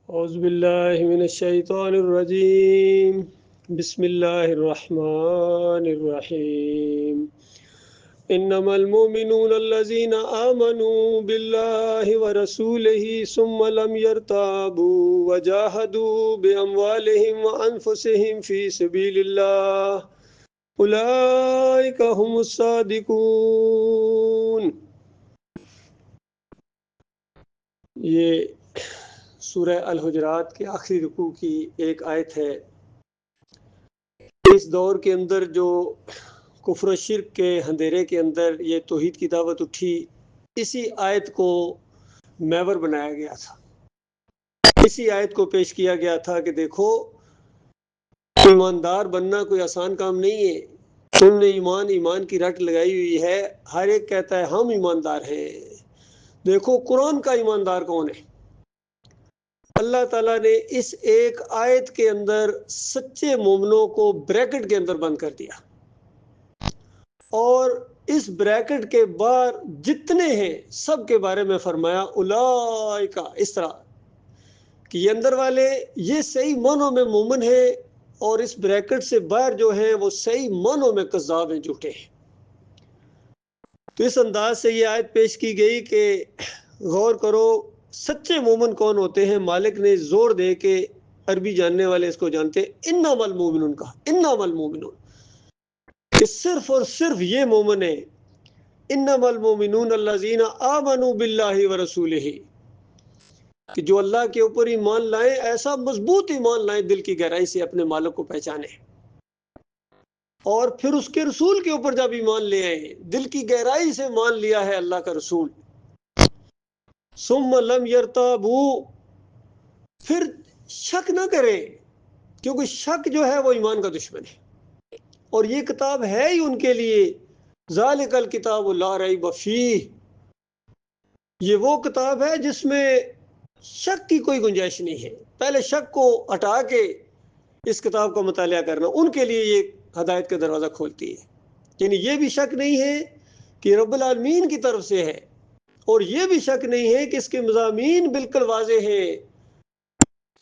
اعوذ باللہ من الشیطان الرجیم بسم اللہ الرحمن الرحیم انما المؤمنون الذين آمنوا بالله ورسوله ثم لم يرتابوا وجاهدوا بأموالهم وأنفسهم في سبيل الله أولئك هم الصادقون۔ یہ سورہ الحجرات کے آخری رکوع کی ایک آیت ہے۔ اس دور کے اندر جو کفر و شرک کے اندھیرے کے اندر یہ توحید کی دعوت اٹھی، اسی آیت کو محور بنایا گیا تھا، اسی آیت کو پیش کیا گیا تھا کہ دیکھو ایماندار بننا کوئی آسان کام نہیں ہے۔ تم نے ایمان کی رٹ لگائی ہوئی ہے، ہر ایک کہتا ہے ہم ایماندار ہیں۔ دیکھو قرآن کا ایماندار کون ہے؟ اللہ تعالیٰ نے اس ایک آیت کے اندر سچے مومنوں کو بریکٹ کے اندر بند کر دیا، اور اس بریکٹ کے باہر جتنے ہیں سب کے بارے میں فرمایا اولئک، اس طرح کہ یہ اندر والے یہ صحیح معنوں میں مومن ہیں، اور اس بریکٹ سے باہر جو ہیں وہ صحیح معنوں میں کذاب ہیں، جھوٹے ہیں۔ تو اس انداز سے یہ آیت پیش کی گئی کہ غور کرو سچے مومن کون ہوتے ہیں۔ مالک نے زور دے کے، عربی جاننے والے اس کو جانتے ہیں، انما المؤمنون کا، انما المؤمنون کہ صرف اور صرف یہ مومن ہے۔ انما المؤمنون الذین آمنوا باللہ ورسولہ، کہ جو اللہ کے اوپر ایمان لائیں، ایسا مضبوط ایمان لائیں، دل کی گہرائی سے اپنے مالک کو پہچانے، اور پھر اس کے رسول کے اوپر جب ایمان لے آئے، دل کی گہرائی سے مان لیا ہے اللہ کا رسول، ثم لم یرتابوا، پھر شک نہ کریں، کیونکہ شک جو ہے وہ ایمان کا دشمن ہے، اور یہ کتاب ہے ہی ان کے لیے، ذالک الکتاب لا ریب فیہ، یہ وہ کتاب ہے جس میں شک کی کوئی گنجائش نہیں ہے۔ پہلے شک کو ہٹا کے اس کتاب کا مطالعہ کرنا ان کے لیے یہ ہدایت کا دروازہ کھولتی ہے۔ یعنی یہ بھی شک نہیں ہے کہ رب العالمین کی طرف سے ہے، اور یہ بھی شک نہیں ہے کہ اس کے مضامین بالکل واضح ہیں،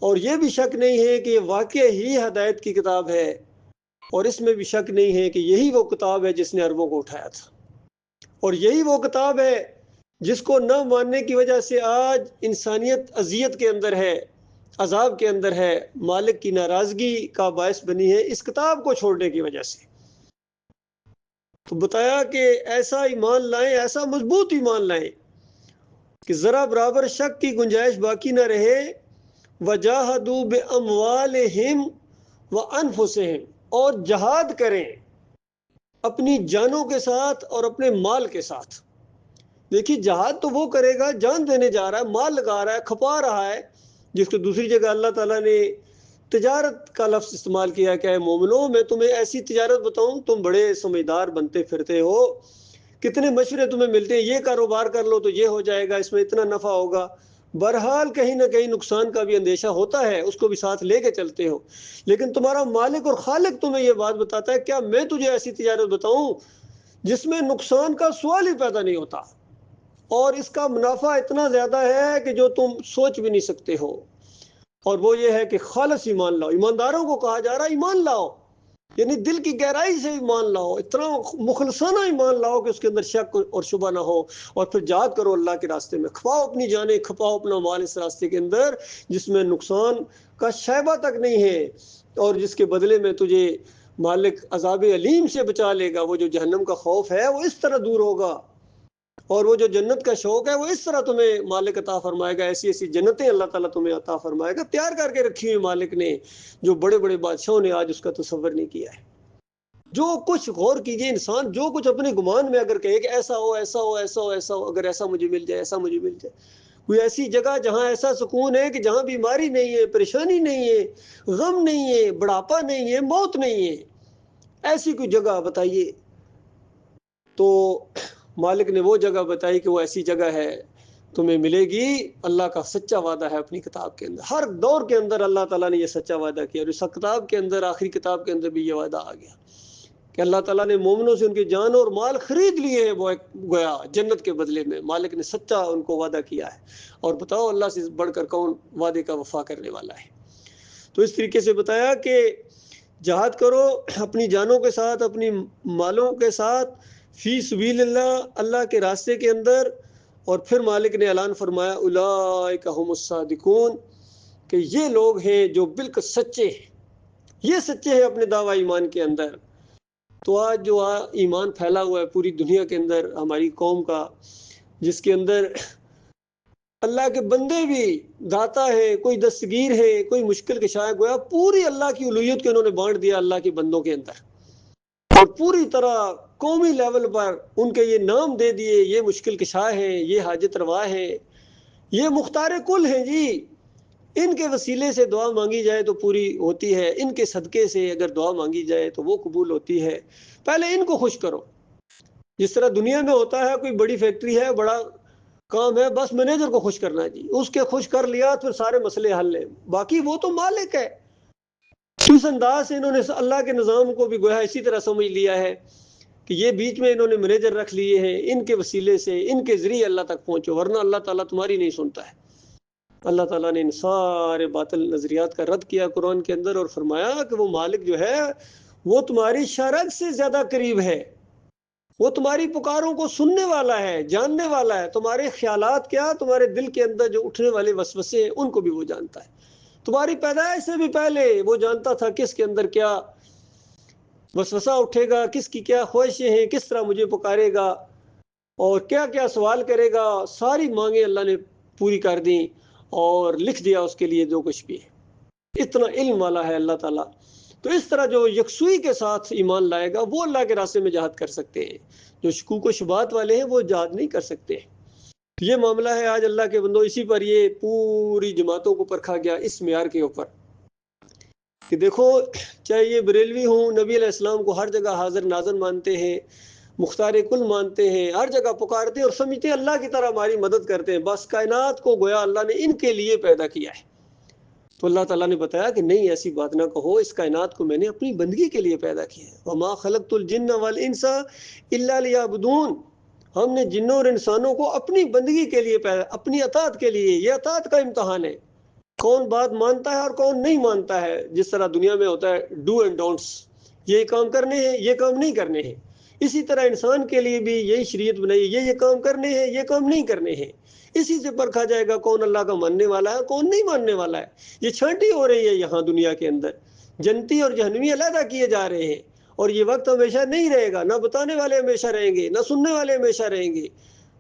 اور یہ بھی شک نہیں ہے کہ یہ واقع ہی ہدایت کی کتاب ہے، اور اس میں بھی شک نہیں ہے کہ یہی وہ کتاب ہے جس نے عربوں کو اٹھایا تھا، اور یہی وہ کتاب ہے جس کو نہ ماننے کی وجہ سے آج انسانیت اذیت کے اندر ہے، عذاب کے اندر ہے، مالک کی ناراضگی کا باعث بنی ہے اس کتاب کو چھوڑنے کی وجہ سے۔ تو بتایا کہ ایسا ایمان لائیں، ایسا مضبوط ایمان لائیں کہ ذرا برابر شک کی گنجائش باقی نہ رہے۔ وجاہدوا باموالہم وانفسہم، اور جہاد کریں اپنی جانوں کے ساتھ اور اپنے مال کے ساتھ۔ دیکھیے جہاد تو وہ کرے گا جان دینے جا رہا ہے، مال لگا رہا ہے، کھپا رہا ہے، جس کو دوسری جگہ اللہ تعالیٰ نے تجارت کا لفظ استعمال کیا کہ اے مومنوں میں تمہیں ایسی تجارت بتاؤں، تم بڑے سمجھدار بنتے پھرتے ہو، کتنے مشورے تمہیں ملتے ہیں، یہ کاروبار کر لو تو یہ ہو جائے گا، اس میں اتنا نفع ہوگا، بہرحال کہیں نہ کہیں نقصان کا بھی اندیشہ ہوتا ہے، اس کو بھی ساتھ لے کے چلتے ہو، لیکن تمہارا مالک اور خالق تمہیں یہ بات بتاتا ہے کیا میں تجھے ایسی تجارت بتاؤں جس میں نقصان کا سوال ہی پیدا نہیں ہوتا، اور اس کا منافع اتنا زیادہ ہے کہ جو تم سوچ بھی نہیں سکتے ہو، اور وہ یہ ہے کہ خالص ایمان لاؤ۔ ایمانداروں کو کہا جا رہا ہے ایمان لاؤ، یعنی دل کی گہرائی سے ایمان لاؤ، اتنا مخلصانہ ایمان لاؤ کہ اس کے اندر شک اور شبہ نہ ہو، اور پھر جہاد کرو اللہ کے راستے میں، کھپاؤ اپنی جانیں، کھپاؤ اپنا مال اس راستے کے اندر جس میں نقصان کا شائبہ تک نہیں ہے، اور جس کے بدلے میں تجھے مالک عذاب علیم سے بچا لے گا۔ وہ جو جہنم کا خوف ہے وہ اس طرح دور ہوگا، اور وہ جو جنت کا شوق ہے وہ اس طرح تمہیں مالک عطا فرمائے گا، ایسی ایسی جنتیں اللہ تعالیٰ تمہیں عطا فرمائے گا، تیار کر کے رکھی ہوئی مالک نے، جو بڑے بڑے بادشاہوں نے آج اس کا تصور نہیں کیا ہے۔ جو کچھ غور کیجئے، انسان جو کچھ اپنے گمان میں اگر کہے کہ ایسا ہو ایسا ہو ایسا ہو ایسا ہو، اگر ایسا مجھے مل جائے، ایسا مجھے مل جائے، کوئی ایسی جگہ جہاں ایسا سکون ہے کہ جہاں بیماری نہیں ہے، پریشانی نہیں ہے، غم نہیں ہے، بڑھاپا نہیں ہے، موت نہیں ہے، ایسی کوئی جگہ بتائیے۔ تو مالک نے وہ جگہ بتائی کہ وہ ایسی جگہ ہے تمہیں ملے گی، اللہ کا سچا وعدہ ہے اپنی کتاب کے اندر، ہر دور کے اندر اللہ تعالیٰ نے یہ سچا وعدہ کیا، اور اس کتاب کے اندر، آخری کتاب کے اندر بھی یہ وعدہ آ گیا کہ اللہ تعالیٰ نے مومنوں سے ان کی جان اور مال خرید لیے ہیں وہ گویا جنت کے بدلے میں. مالک نے سچا ان کو وعدہ کیا ہے. اور بتاؤ اللہ سے بڑھ کر کون وعدے کا وفا کرنے والا ہے. تو اس طریقے سے بتایا کہ جہاد کرو اپنی جانوں کے ساتھ, اپنی مالوں کے ساتھ, فی سبیل اللہ, اللہ کے راستے کے اندر. اور پھر مالک نے اعلان فرمایا اولئک هم الصادقون, کہ یہ لوگ ہیں جو بالکل سچے ہیں, یہ سچے ہیں اپنے دعوی ایمان کے اندر. تو آج جو ایمان پھیلا ہوا ہے پوری دنیا کے اندر ہماری قوم کا, جس کے اندر اللہ کے بندے بھی داتا ہے, کوئی دستگیر ہے, کوئی مشکل کشا ہے, گویا پوری اللہ کی الوہیت کو انہوں نے بانٹ دیا اللہ کے بندوں کے اندر, اور پوری طرح قومی لیول پر ان کے یہ نام دے دیے, یہ مشکل کشا ہے, یہ حاجت روا ہے, یہ مختار کل ہیں جی. ان کے وسیلے سے دعا مانگی جائے تو پوری ہوتی ہے, ان کے صدقے سے اگر دعا مانگی جائے تو وہ قبول ہوتی ہے. پہلے ان کو خوش کرو. جس طرح دنیا میں ہوتا ہے, کوئی بڑی فیکٹری ہے, بڑا کام ہے, بس مینیجر کو خوش کرنا ہے جی, اس کے خوش کر لیا پھر سارے مسئلے حل ہیں, باقی وہ تو مالک ہے. اس انداز سے انہوں نے اللہ کے نظام کو بھی گویا اسی طرح سمجھ لیا ہے کہ یہ بیچ میں انہوں نے مینیجر رکھ لیے ہیں, ان کے وسیلے سے, ان کے ذریعے اللہ تک پہنچو, ورنہ اللہ تعالیٰ تمہاری نہیں سنتا ہے. اللہ تعالیٰ نے ان سارے باطل نظریات کا رد کیا قرآن کے اندر, اور فرمایا کہ وہ مالک جو ہے وہ تمہاری شرط سے زیادہ قریب ہے, وہ تمہاری پکاروں کو سننے والا ہے, جاننے والا ہے. تمہارے خیالات کیا, تمہارے دل کے اندر جو اٹھنے والے وسوسے ہیں ان کو بھی وہ جانتا ہے. تمہاری پیدائش سے بھی پہلے وہ جانتا تھا کس کے اندر کیا وسوسہ اٹھے گا, کس کی کیا خواہشیں ہیں, کس طرح مجھے پکارے گا اور کیا کیا سوال کرے گا. ساری مانگیں اللہ نے پوری کر دیں اور لکھ دیا اس کے لیے جو کچھ بھی ہے. اتنا علم والا ہے اللہ تعالیٰ. تو اس طرح جو یکسوئی کے ساتھ ایمان لائے گا وہ اللہ کے راستے میں جہاد کر سکتے ہیں. جو شکوک و شبہات والے ہیں وہ جہاد نہیں کر سکتے. یہ معاملہ ہے آج اللہ کے بندوں. اسی پر یہ پوری جماعتوں کو پرکھا گیا اس معیار کے اوپر کہ دیکھو, چاہے یہ بریلوی ہوں, نبی علیہ السلام کو ہر جگہ حاضر ناظر مانتے ہیں, مختار کل مانتے ہیں, ہر جگہ پکارتے ہیں اور سمجھتے ہیں اللہ کی طرح ہماری مدد کرتے ہیں. بس کائنات کو گویا اللہ نے ان کے لیے پیدا کیا ہے. تو اللہ تعالیٰ نے بتایا کہ نہیں, ایسی بات نہ کہو, اس کائنات کو میں نے اپنی بندگی کے لیے پیدا کیا ہے. وما خلقت الجن والانس الا لیعبدون, ہم نے جنوں اور انسانوں کو اپنی بندگی کے لیے پیدا, اپنی اطاعت کے لیے. یہ اطاعت کا امتحان ہے, کون بات مانتا ہے اور کون نہیں مانتا ہے. جس طرح دنیا میں ہوتا ہے ڈو اینڈ ڈونٹس, یہ کام کرنے ہیں, یہ کام نہیں کرنے ہیں. اسی طرح انسان کے لیے بھی یہی شریعت بنائی, یہ کام کرنے ہیں, یہ کام نہیں کرنے ہیں. اسی سے پرکھا جائے گا کون اللہ کا ماننے والا ہے, کون نہیں ماننے والا ہے. یہ چھانٹی ہو رہی ہے یہاں دنیا کے اندر, جنتی اور جہنمی علیحدہ کیے جا رہے ہیں. اور یہ وقت ہمیشہ نہیں رہے گا, نہ بتانے والے ہمیشہ رہیں گے, نہ سننے والے ہمیشہ رہیں گے.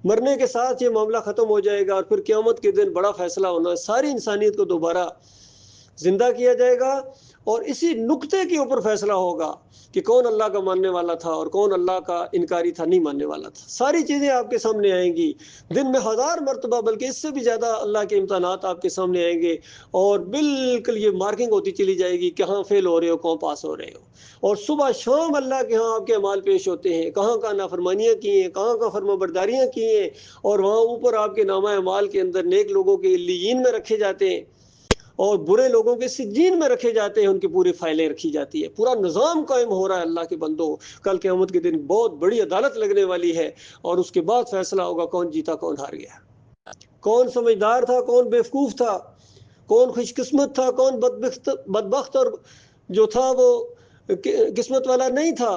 مرنے کے ساتھ یہ معاملہ ختم ہو جائے گا, اور پھر قیامت کے دن بڑا فیصلہ ہونا, ساری انسانیت کو دوبارہ زندہ کیا جائے گا. اور اسی نقطے کے اوپر فیصلہ ہوگا کہ کون اللہ کا ماننے والا تھا اور کون اللہ کا انکاری تھا, نہیں ماننے والا تھا. ساری چیزیں آپ کے سامنے آئیں گی, دن میں 1000 مرتبہ بلکہ اس سے بھی زیادہ اللہ کے امتحانات آپ کے سامنے آئیں گے. اور بالکل یہ مارکنگ ہوتی چلی جائے گی, کہاں فیل ہو رہے ہو, کہاں پاس ہو رہے ہو. اور صبح شام اللہ کے ہاں آپ کے اعمال پیش ہوتے ہیں, کہاں کہاں نافرمانیاں کی ہیں, کہاں کہاں فرما برداریاں کی ہیں. اور وہاں اوپر آپ کے نامہ اعمال کے اندر نیک لوگوں کے علیین میں رکھے جاتے ہیں اور برے لوگوں کے سجین میں رکھے جاتے ہیں, ان کی پوری فائلیں رکھی جاتی ہے. پورا نظام قائم ہو رہا ہے اللہ کے بندوں. کل قیامت کے دن بہت بڑی عدالت لگنے والی ہے, اور اس کے بعد فیصلہ ہوگا کون جیتا کون ہار گیا, کون سمجھدار تھا کون بیوقوف تھا, کون خوش قسمت تھا کون بدبخت اور جو تھا وہ قسمت والا نہیں تھا.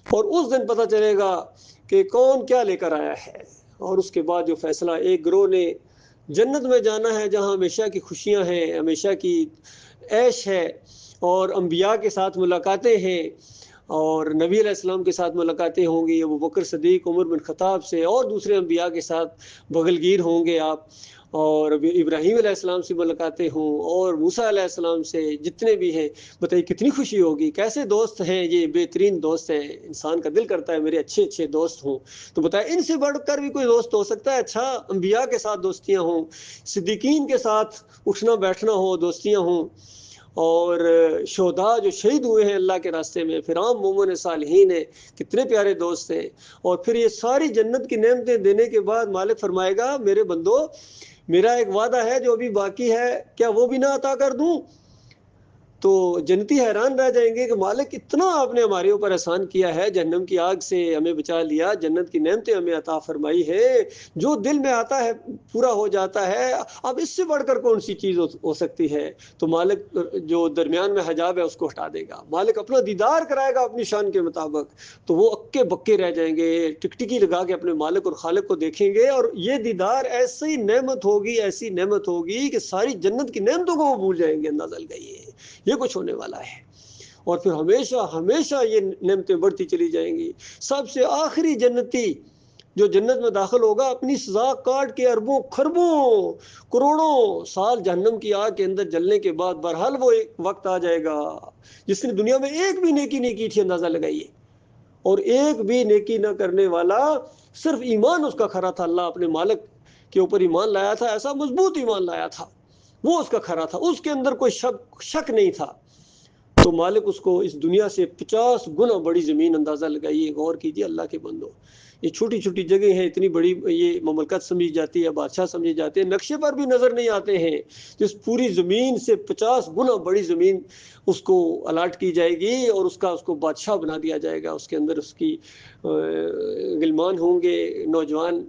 اور اس دن پتہ چلے گا کہ کون کیا لے کر آیا ہے. اور اس کے بعد جو فیصلہ, ایک گروہ نے جنت میں جانا ہے جہاں ہمیشہ کی خوشیاں ہیں, ہمیشہ کی عیش ہے, اور انبیاء کے ساتھ ملاقاتیں ہیں, اور نبی علیہ السلام کے ساتھ ملاقاتیں ہوں گی, ابو بکر صدیق, عمر بن خطاب سے اور دوسرے انبیاء کے ساتھ بغل گیر ہوں گے آپ, اور ابراہیم علیہ السلام سے ملاقاتیں ہوں, اور موسیٰ علیہ السلام سے, جتنے بھی ہیں. بتائیے کتنی خوشی ہوگی. کیسے دوست ہیں یہ, بہترین دوست ہیں. انسان کا دل کرتا ہے میرے اچھے اچھے دوست ہوں. تو بتائیں ان سے بڑھ کر بھی کوئی دوست ہو سکتا ہے؟ اچھا, انبیاء کے ساتھ دوستیاں ہوں, صدیقین کے ساتھ اٹھنا بیٹھنا ہو, دوستیاں ہوں, اور شہداء جو شہید ہوئے ہیں اللہ کے راستے میں, پھر عام مومن صالحین ہیں, کتنے پیارے دوست ہیں. اور پھر یہ ساری جنت کی نعمتیں دینے کے بعد مالک فرمائے گا میرے بندو, میرا ایک وعدہ ہے جو ابھی باقی ہے, کیا وہ بھی نہ عطا کر دوں؟ تو جنتی حیران رہ جائیں گے کہ مالک اتنا آپ نے ہمارے اوپر احسان کیا ہے، جہنم کی آگ سے ہمیں بچا لیا، جنت کی نعمتیں ہمیں عطا فرمائی ہے، جو دل میں آتا ہے پورا ہو جاتا ہے، اب اس سے بڑھ کر کون سی چیز ہو سکتی ہے؟ تو مالک جو درمیان میں حجاب ہے اس کو ہٹا دے گا، مالک اپنا دیدار کرائے گا اپنی شان کے مطابق، تو وہ اکے بکے رہ جائیں گے، ٹکٹکی لگا کے اپنے مالک اور خالق کو دیکھیں گے، اور یہ دیدار ایسی نعمت ہوگی، ایسی نعمت ہوگی کہ ساری جنت کی نعمتوں کو وہ بھول جائیں گے، اندازہ لگائیے یہ کچھ ہونے والا ہے۔ اور پھر ہمیشہ ہمیشہ یہ نعمتیں بڑھتی چلی جائیں گی۔ سب سے آخری جنتی جو جنت میں داخل ہوگا، اپنی سزا کاٹ کے اربوں خربوں کروڑوں سال جہنم کی آگ کے اندر جلنے کے بعد بہرحال وہ ایک وقت آ جائے گا جس نے دنیا میں ایک بھی نیکی نہیں کی تھی، اندازہ لگائیے، اور ایک بھی نیکی نہ کرنے والا، صرف ایمان اس کا کھرا تھا، اللہ اپنے مالک کے اوپر ایمان لایا تھا، ایسا مضبوط ایمان لایا تھا، وہ اس کا کھرا تھا، اس کے اندر کوئی شک نہیں تھا، تو مالک اس کو اس دنیا سے 50 گنا بڑی زمین، اندازہ لگائیے، غور کیجیے اللہ کے بندو، یہ چھوٹی چھوٹی جگہ ہیں، اتنی بڑی یہ مملکت سمجھی جاتی ہے، بادشاہ سمجھے جاتے ہیں، نقشے پر بھی نظر نہیں آتے ہیں، جس پوری زمین سے 50 گنا بڑی زمین اس کو الاٹ کی جائے گی، اور اس کو بادشاہ بنا دیا جائے گا، اس کے اندر اس کی غلمان ہوں گے، نوجوان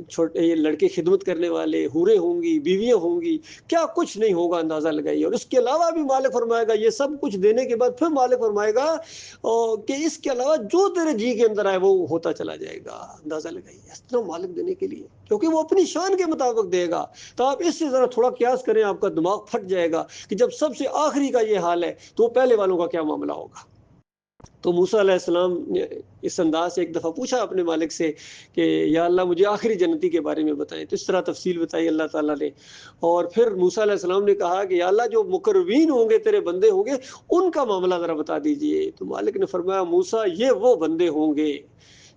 چھوٹے لڑکے خدمت کرنے والے، حوریں ہوں گی، بیویاں ہوں گی، کیا کچھ نہیں ہوگا، اندازہ لگائیے۔ اور اس کے علاوہ بھی مالک فرمائے گا، یہ سب کچھ دینے کے بعد پھر مالک فرمائے گا کہ اس کے علاوہ جو تیرے جی کے اندر آئے وہ ہوتا چلا جائے گا، اندازہ لگائیے، اس طرح مالک دینے کے لیے، کیونکہ وہ اپنی شان کے مطابق دے گا۔ تو آپ اس سے ذرا تھوڑا قیاس کریں، آپ کا دماغ پھٹ جائے گا کہ جب سب سے آخری کا یہ حال ہے تو پہلے والوں کا کیا معاملہ ہوگا۔ تو موسیٰ علیہ السلام نے اس انداز سے ایک دفعہ پوچھا اپنے مالک سے کہ یا اللہ مجھے آخری جنتی کے بارے میں بتائیں، تو اس طرح تفصیل بتائی اللہ تعالیٰ نے، اور پھر موسیٰ علیہ السلام نے کہا کہ یا اللہ جو مقربین ہوں گے، تیرے بندے ہوں گے، ان کا معاملہ ذرا بتا دیجئے۔ تو مالک نے فرمایا موسیٰ یہ وہ بندے ہوں گے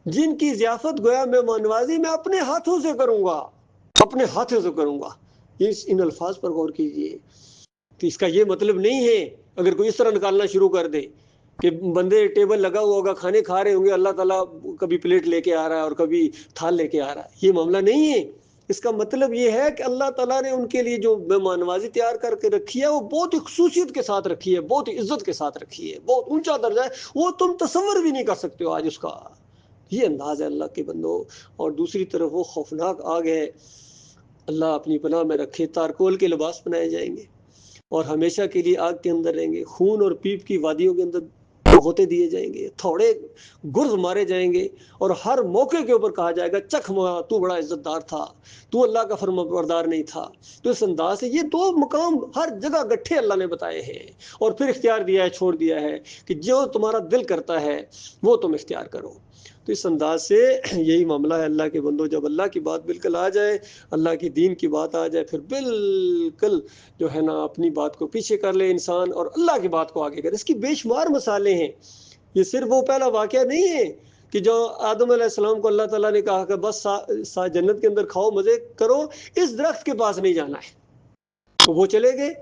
جن کی ضیافت گویا مہمان نوازی میں اپنے ہاتھوں سے کروں گا، اپنے ہاتھوں سے کروں گا۔ ان الفاظ پر غور کیجئے، تو اس کا یہ مطلب نہیں ہے اگر کوئی اس طرح نکالنا شروع کر دے کہ بندے ٹیبل لگا ہوا ہوگا، کھانے کھا رہے ہوں گے، اللہ تعالیٰ کبھی پلیٹ لے کے آ رہا ہے اور کبھی تھال لے کے آ رہا ہے، یہ معاملہ نہیں ہے۔ اس کا مطلب یہ ہے کہ اللہ تعالیٰ نے ان کے لیے جو مہمان نوازی تیار کر کے رکھی ہے وہ بہت ہی خصوصیت کے ساتھ رکھی ہے، بہت ہی عزت کے ساتھ رکھی ہے، بہت اونچا درجہ ہے، وہ تم تصور بھی نہیں کر سکتے ہو آج اس کا۔ یہ انداز ہے اللہ کے بندو۔ اور دوسری طرف وہ خوفناک آگ ہے، اللہ اپنی پناہ میں رکھے، تارکول کے لباس بنائے جائیں گے اور ہمیشہ کے لیے آگ کے اندر رہیں گے، خون اور پیپ کی وادیوں کے اندر ہوتے دیے جائیں گے، تھوڑے گرز مارے جائیں گے، اور ہر موقع کے اوپر کہا جائے گا چکھ مگا، تو بڑا عزت دار تھا، تو اللہ کا فرمانبردار نہیں تھا۔ تو اس انداز سے یہ دو مقام ہر جگہ گٹھے اللہ نے بتائے ہیں، اور پھر اختیار دیا ہے، چھوڑ دیا ہے کہ جو تمہارا دل کرتا ہے وہ تم اختیار کرو۔ تو اس انداز سے یہی معاملہ ہے اللہ کے بندو، جب اللہ کی بات بالکل آ جائے، اللہ کی دین کی بات آ جائے، پھر بالکل جو ہے نا اپنی بات کو پیچھے کر لے انسان اور اللہ کی بات کو آگے کرے۔ اس کی بے شمار مثالیں ہیں، یہ صرف وہ پہلا واقعہ نہیں ہے کہ جو آدم علیہ السلام کو اللہ تعالیٰ نے کہا کہ بس جنت کے اندر کھاؤ مزے کرو، اس درخت کے پاس نہیں جانا ہے، تو وہ چلے گئے،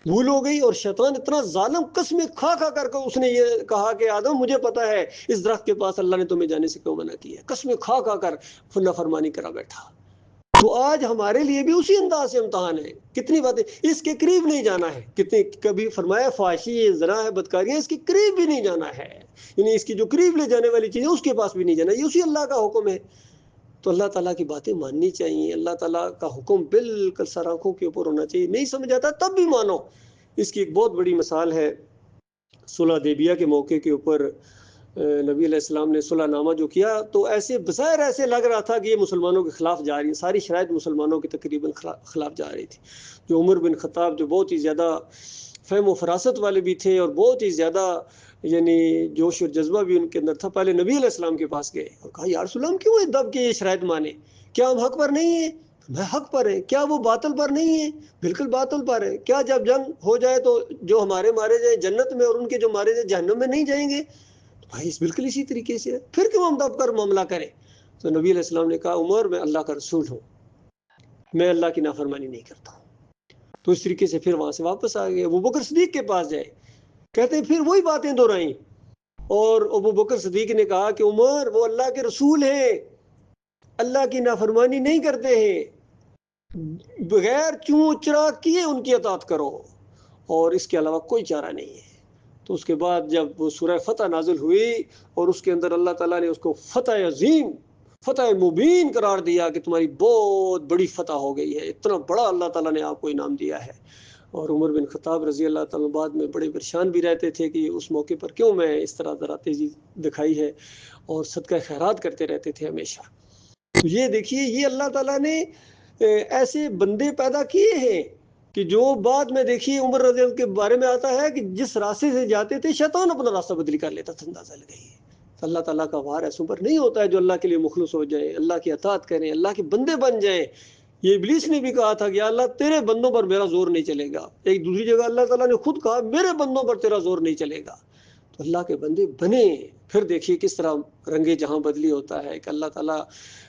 بھول ہو گئی، اور شیطان اتنا ظالم قسمیں کھا کھا کر کے اس نے یہ کہا کہ آدم مجھے پتا ہے اس درخت کے پاس اللہ نے تمہیں جانے سے کیوں منع کیا ہے، قسمیں کھا کھا کر نافرمانی کرا بیٹھا۔ تو آج ہمارے لیے بھی اسی انداز سے امتحان ہے، کتنی باتیں، اس کے قریب نہیں جانا ہے، کتنے کبھی فرمایا فحاشی ہے، زنا ہے، بدکاری ہے، اس کے قریب بھی نہیں جانا ہے، یعنی اس کی جو قریب لے جانے والی چیز ہے اس کے پاس بھی نہیں جانا، یہ اسی اللہ کا حکم ہے۔ تو اللہ تعالیٰ کی باتیں ماننی چاہیے، اللہ تعالیٰ کا حکم بالکل سر آنکھوں کے اوپر ہونا چاہیے، نہیں سمجھ آتا تب بھی مانو۔ اس کی ایک بہت بڑی مثال ہے، صلح حدیبیہ کے موقع کے اوپر نبی علیہ السلام نے صلح نامہ جو کیا تو ایسے بظاہر ایسے لگ رہا تھا کہ یہ مسلمانوں کے خلاف جا رہی ہے، ساری شرائط مسلمانوں کے تقریباً خلاف جا رہی تھی۔ جو عمر بن خطاب جو بہت ہی زیادہ فہم و فراست والے بھی تھے اور بہت ہی زیادہ یعنی جوش اور جذبہ بھی ان کے اندر تھا، پہلے نبی علیہ السلام کے پاس گئے اور کہا یا رسول اللہ ہم کیوں دب کے یہ شرائط مانے، کیا ہم حق پر نہیں ہیں؟ میں حق پر ہے، کیا وہ باطل پر نہیں ہے؟ بالکل باطل پر ہے، کیا جب جنگ ہو جائے تو جو ہمارے مارے جائیں جنت میں اور ان کے جو مارے جائیں جہنم میں نہیں جائیں گے؟ بھائی بالکل اسی طریقے سے ہے، پھر کیوں ہم دب کر معاملہ کریں؟ تو نبی علیہ السلام نے کہا عمر میں اللہ کا رسول ہوں، میں اللہ کی نافرمانی نہیں کرتا ہوں۔ تو اس طریقے سے پھر وہاں سے واپس آ گئے، ابو بکر صدیق کے پاس جائے، کہتے ہیں پھر وہی باتیں دہرائیں، اور ابو بکر صدیق نے کہا کہ عمر وہ اللہ کے رسول ہیں، اللہ کی نافرمانی نہیں کرتے ہیں، بغیر چوں چرا کیے ان کی اطاعت کرو، اور اس کے علاوہ کوئی چارہ نہیں ہے۔ تو اس کے بعد جب وہ سورہ فتح نازل ہوئی اور اس کے اندر اللہ تعالیٰ نے اس کو فتح عظیم، فتح مبین قرار دیا کہ تمہاری بہت بڑی فتح ہو گئی ہے، اتنا بڑا اللہ تعالیٰ نے آپ کو انعام دیا ہے۔ اور عمر بن خطاب رضی اللہ تعالیٰ بعد میں بڑے پریشان بھی رہتے تھے کہ اس موقع پر کیوں میں اس طرح ذرا تیزی دکھائی ہے، اور صدقہ خیرات کرتے رہتے تھے ہمیشہ۔ تو یہ دیکھیے، یہ اللہ تعالیٰ نے ایسے بندے پیدا کیے ہیں کہ جو بعد میں دیکھیے عمر رضی اللہ کے بارے میں آتا ہے کہ جس راستے سے جاتے تھے شیطان اپنا راستہ بدلی کر لیتا تھا، اندازہ لگائیے۔ اللہ تعالیٰ کا وار ایسوں پر نہیں ہوتا ہے جو اللہ کے لیے مخلص ہو جائیں، اللہ کی اطاعت کریں، اللہ کے بندے بن جائیں۔ یہ ابلیس نے بھی کہا تھا کہ اللہ تیرے بندوں پر میرا زور نہیں چلے گا۔ ایک دوسری جگہ اللہ تعالیٰ نے خود کہا میرے بندوں پر تیرا زور نہیں چلے گا۔ تو اللہ کے بندے بنے، پھر دیکھیے کس طرح رنگ جہاں بدلی ہوتا ہے کہ اللہ تعالیٰ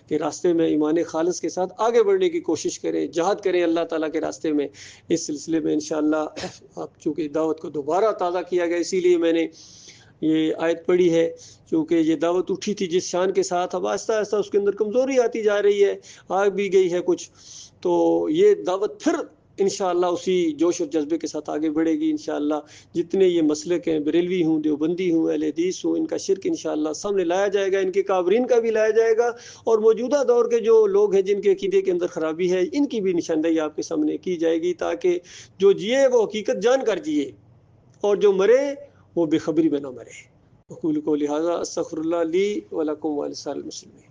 کے راستے میں ایمان خالص کے ساتھ آگے بڑھنے کی کوشش کریں، جہاد کریں اللہ تعالیٰ کے راستے میں۔ اس سلسلے میں انشاءاللہ آپ چونکہ دعوت کو دوبارہ تازہ کیا گیا، اسی لیے میں نے یہ آیت پڑھی ہے، کیونکہ یہ دعوت اٹھی تھی جس شان کے ساتھ، اب آہستہ آہستہ اس کے اندر کمزوری آتی جا رہی ہے، آ بھی گئی ہے کچھ، تو یہ دعوت پھر انشاءاللہ اسی جوش اور جذبے کے ساتھ آگے بڑھے گی انشاءاللہ۔ جتنے یہ مسلک ہیں، بریلوی ہوں، دیوبندی ہوں، اہل حدیث ہوں، ان کا شرک انشاءاللہ سامنے لایا جائے گا، ان کے کافرین کا بھی لایا جائے گا، اور موجودہ دور کے جو لوگ ہیں جن کے عقیدے کے اندر خرابی ہے ان کی بھی نشاندہی آپ کے سامنے کی جائے گی، تاکہ جو جیے وہ حقیقت جان کر جیے، اور جو مرے وہ بے خبری میں نہ مرے۔ اقول قولی ھذا استغفر اللہ لی ولکم ولسائر المسلمین۔